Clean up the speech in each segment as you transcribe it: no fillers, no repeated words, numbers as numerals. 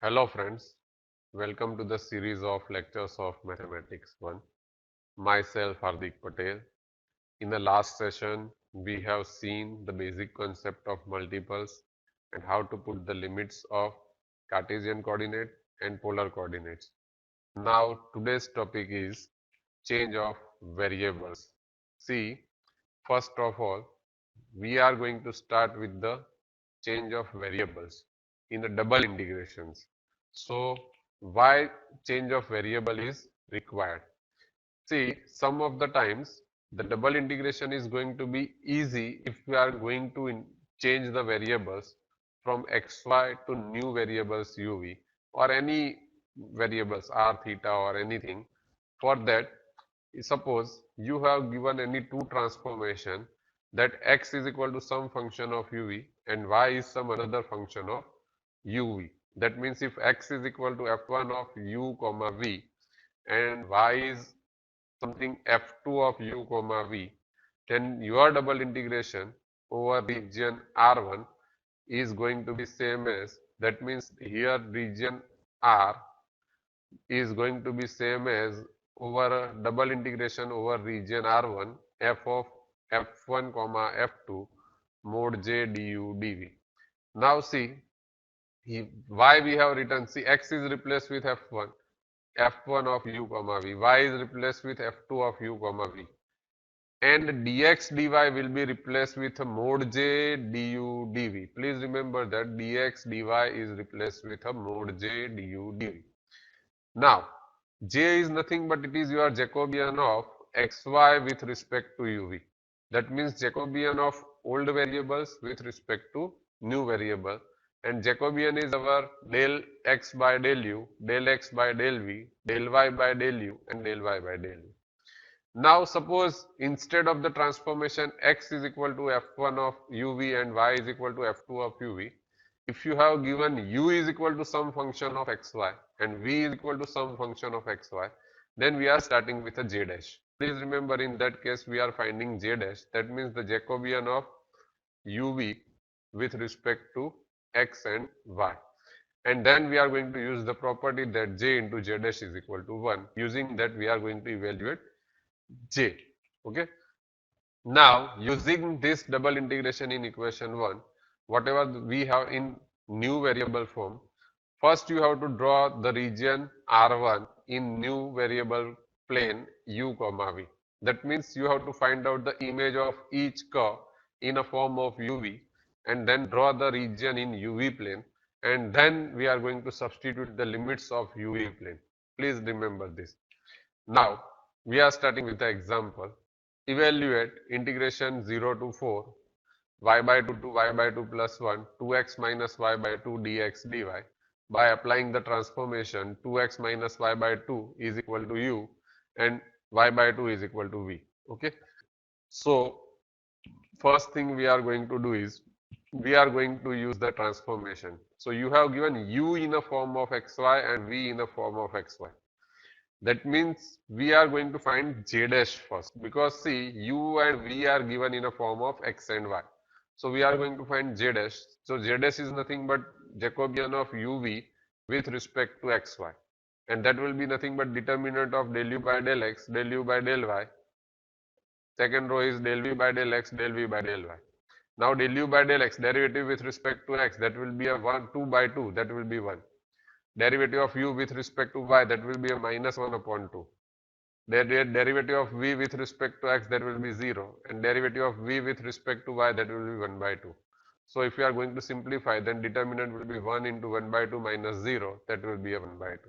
Hello friends, welcome to the series of lectures of Mathematics 1. Myself Hardik Patel. In the last session, we have seen the basic concept of multiples and how to put the limits of Cartesian coordinate and polar coordinates. Now today's topic is change of variables. See, first of all, we are going to start with the change of variables in the double integrations. So why change of variable is required? See, some of the times the double integration is going to be easy if we are going to change the variables from xy to new variables uv or any variables r theta or anything. For that, suppose you have given any two transformation that x is equal to some function of uv and y is some another function of uv. That means if x is equal to f1 of u comma v and y is something f2 of u comma v, then your double integration over region R1 is going to be same as, that means here region R is going to be same as over double integration over region R1 f of f1 comma f2 mod j du dv. Now see, why we have written, see x is replaced with f1 of u comma v, y is replaced with f2 of u comma v, and dx dy will be replaced with a mod j du dv. Please remember that dx dy is replaced with a mod j du dv. Now, j is nothing but it is your Jacobian of xy with respect to uv. That means Jacobian of old variables with respect to new variable, and Jacobian is our del x by del u, del x by del v, del y by del u, and del y by del u. Now suppose instead of the transformation x is equal to f1 of uv and y is equal to f2 of uv, if you have given u is equal to some function of xy and v is equal to some function of xy, then we are starting with a j dash. Please remember, in that case we are finding j dash, that means the Jacobian of uv with respect to x and y. And then we are going to use the property that j into j dash is equal to 1. Using that we are going to evaluate j. Okay. Now using this double integration in equation 1, whatever we have in new variable form, first you have to draw the region R1 in new variable plane u comma v. That means you have to find out the image of each curve in a form of uv and then draw the region in uv plane, and then we are going to substitute the limits of uv plane. Please remember this. Now we are starting with the example. Evaluate integration 0 to 4 y by 2 to y by 2 plus 1 2x minus y by 2 dx dy by applying the transformation 2x minus y by 2 is equal to u and y by 2 is equal to v. Okay. So first thing we are going to do is we are going to use the transformation. So you have given u in a form of xy and v in a form of xy. That means we are going to find j dash first, because see, u and v are given in a form of x and y. So we are going to find j dash. So j dash is nothing but Jacobian of uv with respect to xy. And that will be nothing but determinant of del u by del x, del u by del y. Second row is del v by del x, del v by del y. Now del u by del x, derivative with respect to x, that will be a 2 by 2, that will be 1. Derivative of u with respect to y, that will be a minus 1 upon 2. Derivative of v with respect to x, that will be 0, and derivative of v with respect to y, that will be 1 by 2. So if you are going to simplify, then determinant will be 1 into 1 by 2 minus 0, that will be a 1 by 2.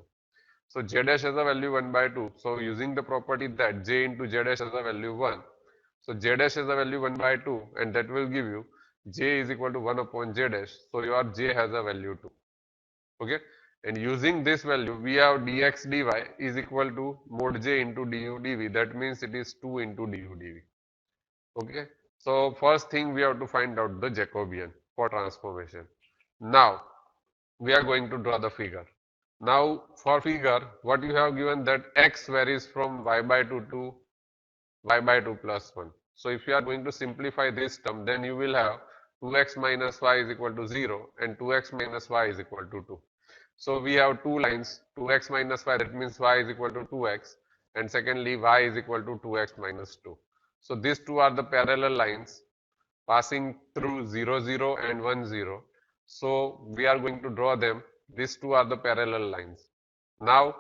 So j dash has a value 1 by 2. So using the property that j into j dash has a value 1. So j dash has a value 1 by 2, and that will give you j is equal to 1 upon j dash. So your j has a value 2. Okay. And using this value, we have dx dy is equal to mod j into du dv. That means it is 2 into du dv. Okay. So first thing we have to find out the Jacobian for transformation. Now we are going to draw the figure. Now for figure, what you have given that x varies from y by 2 to y by 2 plus 1. So if you are going to simplify this term, then you will have 2x minus y is equal to 0 and 2x minus y is equal to 2. So we have two lines, 2x minus y, that means y is equal to 2x, and secondly y is equal to 2x minus 2. So these two are the parallel lines passing through 0, 0 and 1, 0. So we are going to draw them. These two are the parallel lines. Now,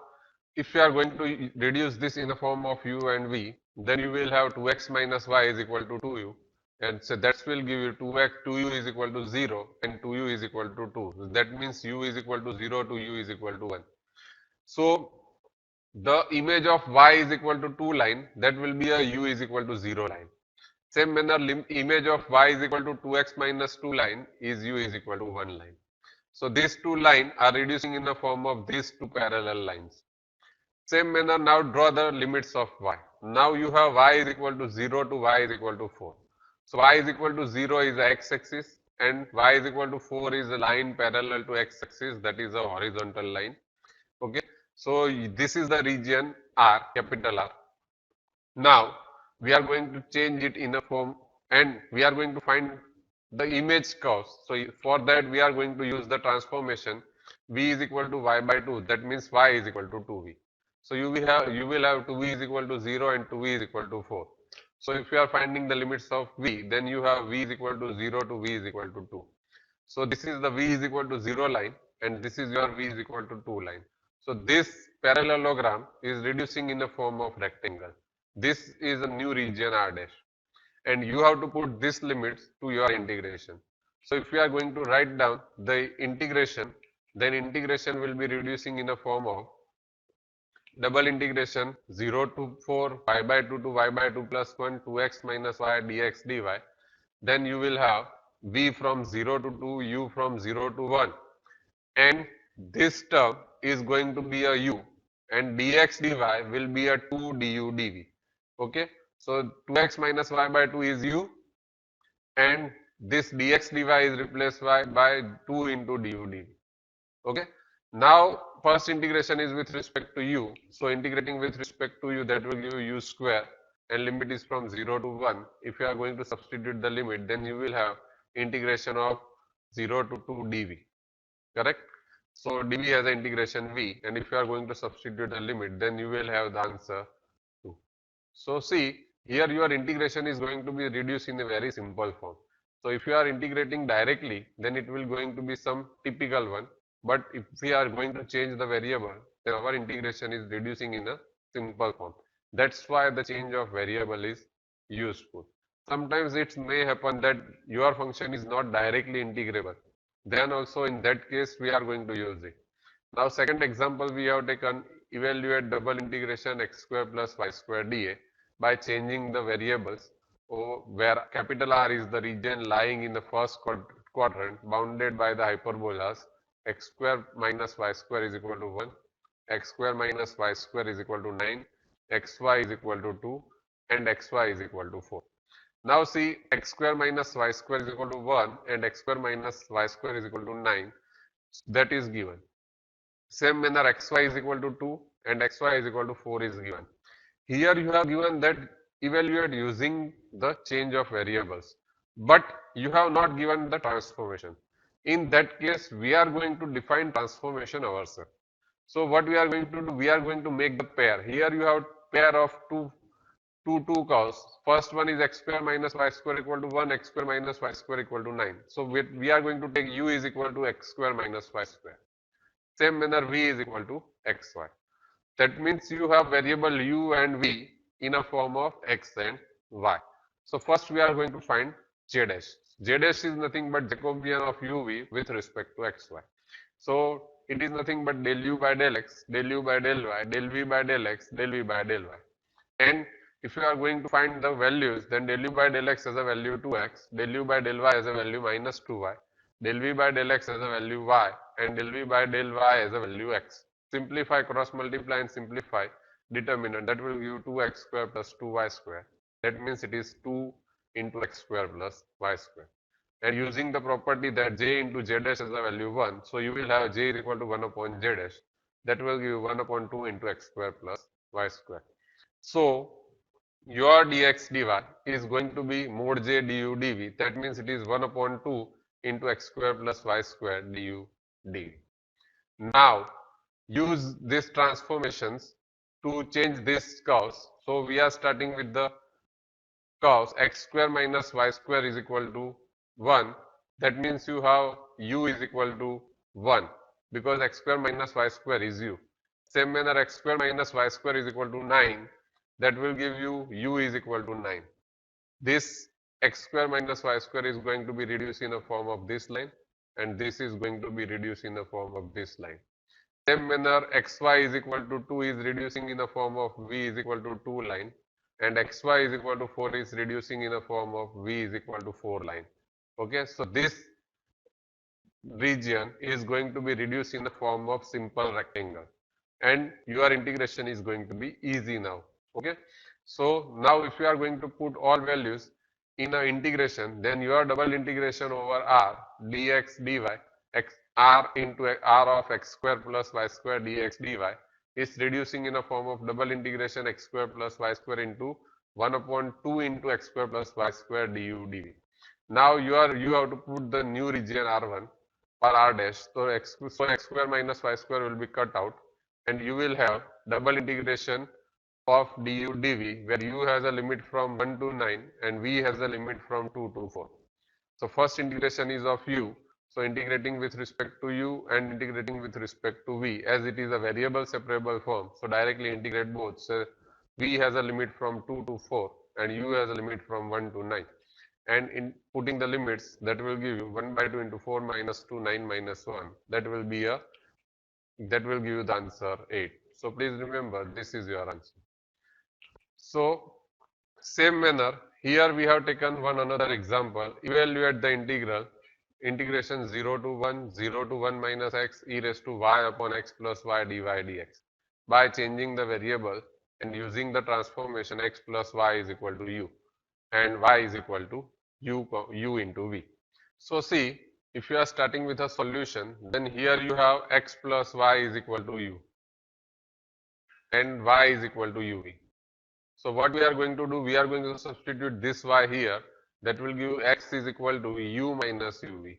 if you are going to reduce this in the form of u and v, then you will have 2x minus y is equal to 2u. And so that will give you 2x, 2u is equal to 0 and 2u is equal to 2. That means u is equal to 0 to u is equal to 1. So the image of y is equal to 2 line, that will be a u is equal to 0 line. Same manner, image of y is equal to 2x minus 2 line is u is equal to 1 line. So these two lines are reducing in the form of these two parallel lines. Same manner, now draw the limits of y. Now you have y is equal to 0 to y is equal to 4. So y is equal to 0 is the x-axis and y is equal to 4 is a line parallel to x-axis, that is a horizontal line. Okay. So this is the region R, capital R. Now we are going to change it in a form and we are going to find the image curves. So for that we are going to use the transformation v is equal to y by 2, that means y is equal to 2v. So you will have 2v is equal to 0 and 2v is equal to 4. So if you are finding the limits of v, then you have v is equal to 0 to v is equal to 2. So this is the v is equal to 0 line and this is your v is equal to 2 line. So this parallelogram is reducing in the form of rectangle. This is a new region R dash and you have to put this limits to your integration. So if you are going to write down the integration, then integration will be reducing in the form of double integration 0 to 4 y by 2 to y by 2 plus 1 2x minus y dx dy. Then you will have v from 0 to 2, u from 0 to 1, and this term is going to be a u and dx dy will be a 2 du dv. Okay, so 2x minus y by 2 is u and this dx dy is replaced by 2 into du dv. Okay, now first integration is with respect to u, so integrating with respect to u, that will give you u square and limit is from 0 to 1. If you are going to substitute the limit, then you will have integration of 0 to 2 dv, correct? So dv has an integration v, and if you are going to substitute the limit, then you will have the answer 2. So see, here your integration is going to be reduced in a very simple form. So if you are integrating directly, then it will going to be some typical one. But if we are going to change the variable, then our integration is reducing in a simple form. That's why the change of variable is useful. Sometimes it may happen that your function is not directly integrable. Then also in that case, we are going to use it. Now second example we have taken, evaluate double integration x square plus y square dA by changing the variables, where capital R is the region lying in the first quadrant bounded by the hyperbolas x square minus y square is equal to 1, x square minus y square is equal to 9, xy is equal to 2 and xy is equal to 4. Now see, x square minus y square is equal to 1 and x square minus y square is equal to 9, that is given. Same manner xy is equal to 2 and xy is equal to 4 is given. Here you have given that evaluate using the change of variables, but you have not given the transformation. In that case, we are going to define transformation ourselves. So what we are going to do, we are going to make the pair. Here you have pair of two curves. First one is x square minus y square equal to 1, x square minus y square equal to 9. So we are going to take u is equal to x square minus y square. Same manner v is equal to xy. That means you have variable u and v in a form of x and y. So first we are going to find j dash. J dash is nothing but Jacobian of uv with respect to xy. So it is nothing but del u by del x, del u by del y, del v by del x, del v by del y. And if you are going to find the values, then del u by del x has a value 2x, del u by del y has a value minus 2y, del v by del x has a value y, and del v by del y has a value x. Simplify, cross multiply and simplify determinant, that will give 2x square plus 2y square. That means it is 2 into x square plus y square. And using the property that j into j dash has a value 1, so you will have j is equal to 1 upon j dash. That will give 1 upon 2 into x square plus y square. So your dx dy is going to be mod j du dv. That means it is 1 upon 2 into x square plus y square du dv. Now use these transformations to change these curves. So we are starting with the curves x square minus y square is equal to 1. That means you have u is equal to 1 because x square minus y square is u. Same manner x square minus y square is equal to 9. That will give you u is equal to 9. This x square minus y square is going to be reduced in the form of this line, and this is going to be reduced in the form of this line. Same manner xy is equal to 2 is reducing in the form of v is equal to 2 line, and xy is equal to 4 is reducing in the form of v is equal to 4 line. Okay, so this region is going to be reduced in the form of simple rectangle, and your integration is going to be easy now. Okay, so now if you are going to put all values in a integration, then your double integration over r dx dy x r into r of x square plus y square dx dy is reducing in a form of double integration x square plus y square into 1 upon 2 into x square plus y square du dv. Now you have to put the new region r1 or r dash. So x square minus y square will be cut out, and you will have double integration of du dv, where u has a limit from 1 to 9 and v has a limit from 2 to 4. So first integration is of u. So integrating with respect to u and integrating with respect to v, as it is a variable separable form. So directly integrate both. So v has a limit from 2 to 4 and u has a limit from 1 to 9. And in putting the limits, that will give you 1 by 2 into 4 minus 2, 9 minus 1. That will give you the answer 8. So please remember, this is your answer. So same manner, here we have taken one another example. Evaluate the integration 0 to 1, 0 to 1 minus x e raised to y upon x plus y dy dx by changing the variable and using the transformation x plus y is equal to u and y is equal to u into v. So see, if you are starting with a solution, then here you have x plus y is equal to u and y is equal to uv. So what we are going to do, we are going to substitute this y here. That will give x is equal to u minus uv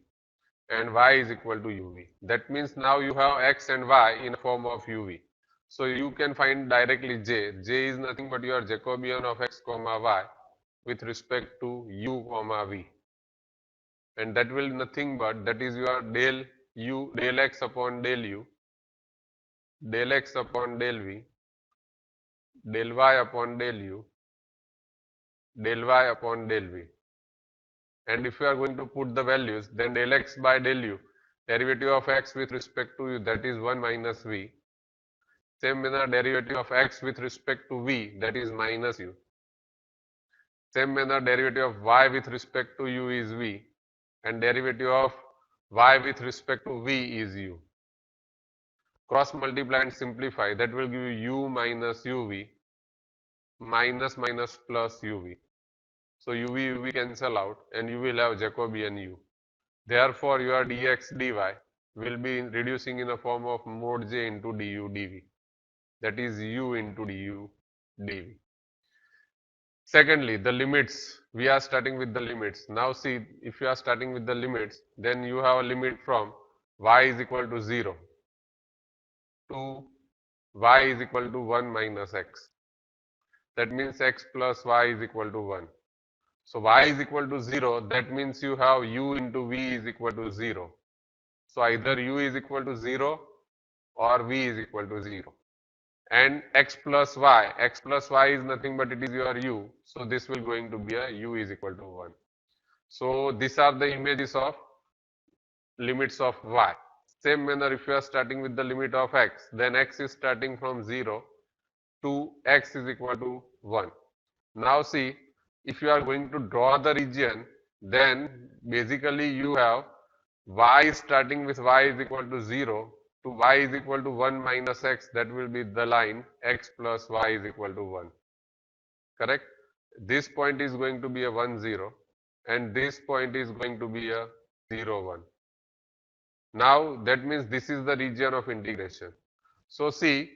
and y is equal to uv. That means now you have x and y in form of uv. So you can find directly j. J is nothing but your Jacobian of x comma y with respect to u comma v. And that will nothing but, that is your del u, del x upon del u, del x upon del v, del y upon del u, del y upon del v. And if you are going to put the values, then del x by del u, derivative of x with respect to u, that is 1 minus v. Same manner, derivative of x with respect to v, that is minus u. Same manner, derivative of y with respect to u is v, and derivative of y with respect to v is u. Cross multiply and simplify, that will give you u minus uv minus minus plus uv. So uv cancel out and you will have Jacobian u. Therefore, your dx dy will be reducing in the form of mod j into du dv. That is u into du dv. Secondly, the limits. We are starting with the limits. Now see, if you are starting with the limits, then you have a limit from y is equal to 0 to y is equal to 1 minus x. That means x plus y is equal to 1. So y is equal to 0, that means you have u into v is equal to 0. So either u is equal to 0 or v is equal to 0. And x plus y is nothing but it is your u. So this will going to be a u is equal to 1. So these are the images of limits of y. Same manner, if you are starting with the limit of x, then x is starting from 0 to x is equal to 1. Now see, if you are going to draw the region, then basically you have y starting with y is equal to 0 to y is equal to 1 minus x, that will be the line x plus y is equal to 1. Correct? This point is going to be a 1, 0 and this point is going to be a 0, 1. Now that means this is the region of integration. So see,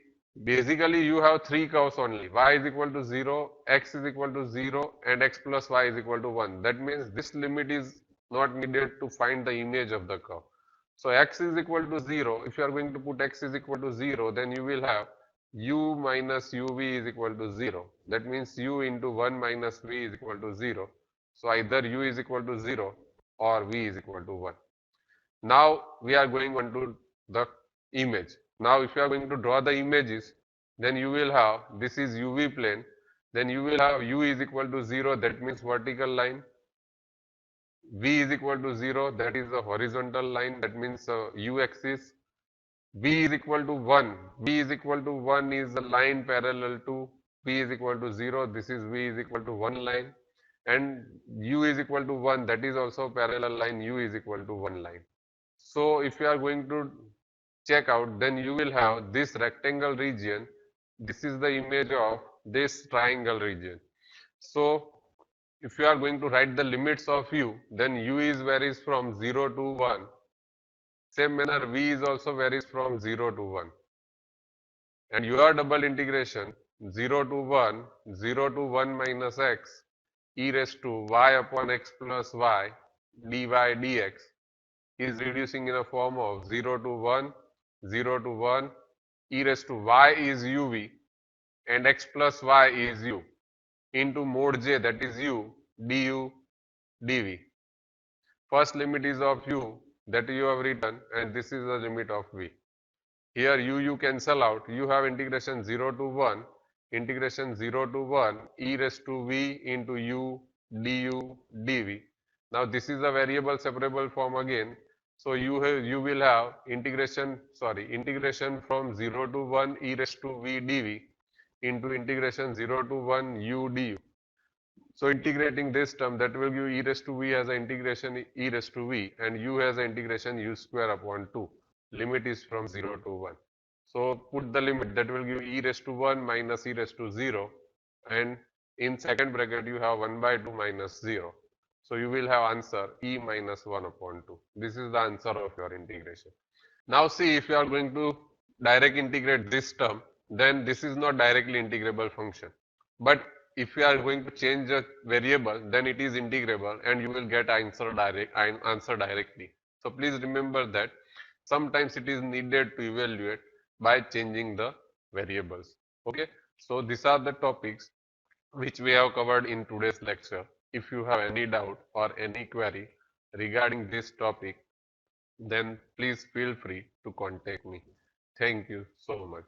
basically you have three curves only. Y is equal to 0, x is equal to 0 and x plus y is equal to 1. That means this limit is not needed to find the image of the curve. So x is equal to 0. If you are going to put x is equal to 0, then you will have u minus uv is equal to 0. That means u into 1 minus v is equal to 0. So either u is equal to 0 or v is equal to 1. Now we are going on to the image. Now if you are going to draw the images, then you will have, this is uv plane, then you will have u is equal to 0, that means vertical line. V is equal to 0, that is the horizontal line, that means u axis. V is equal to 1. V is equal to 1 is the line parallel to V is equal to 0. This is V is equal to 1 line. And U is equal to 1. That is also parallel line. U is equal to 1 line. So if you are going to check out, then you will have this rectangle region. This is the image of this triangle region. So if you are going to write the limits of U, then U is varies from 0 to 1. Same manner, V is also varies from 0 to 1. And your double integration 0 to 1, 0 to 1 minus x e raised to y upon x plus y dy dx is reducing in a form of 0 to 1, 0 to 1, e raised to y is uv and x plus y is u into mod j, that is u du dv. First limit is of u that you have written, and this is the limit of v. Here u cancel out. You have integration 0 to 1, integration 0 to 1 e raised to v into u du dv. Now this is a variable separable form again. So you will have integration from 0 to 1 e raised to v dv into integration 0 to 1 u du. So integrating this term, that will give e raised to v as an integration e raised to v, and u has an integration u square upon 2. Limit is from 0 to 1. So put the limit, that will give e raised to 1 minus e raised to 0, and in second bracket you have 1 by 2 minus 0. So you will have answer e minus 1 upon 2. This is the answer of your integration. Now see, if you are going to direct integrate this term, then this is not directly integrable function. But if you are going to change a variable, then it is integrable and you will get answer directly. So please remember that sometimes it is needed to evaluate by changing the variables. Okay. So these are the topics which we have covered in today's lecture. If you have any doubt or any query regarding this topic, then please feel free to contact me. Thank you so much.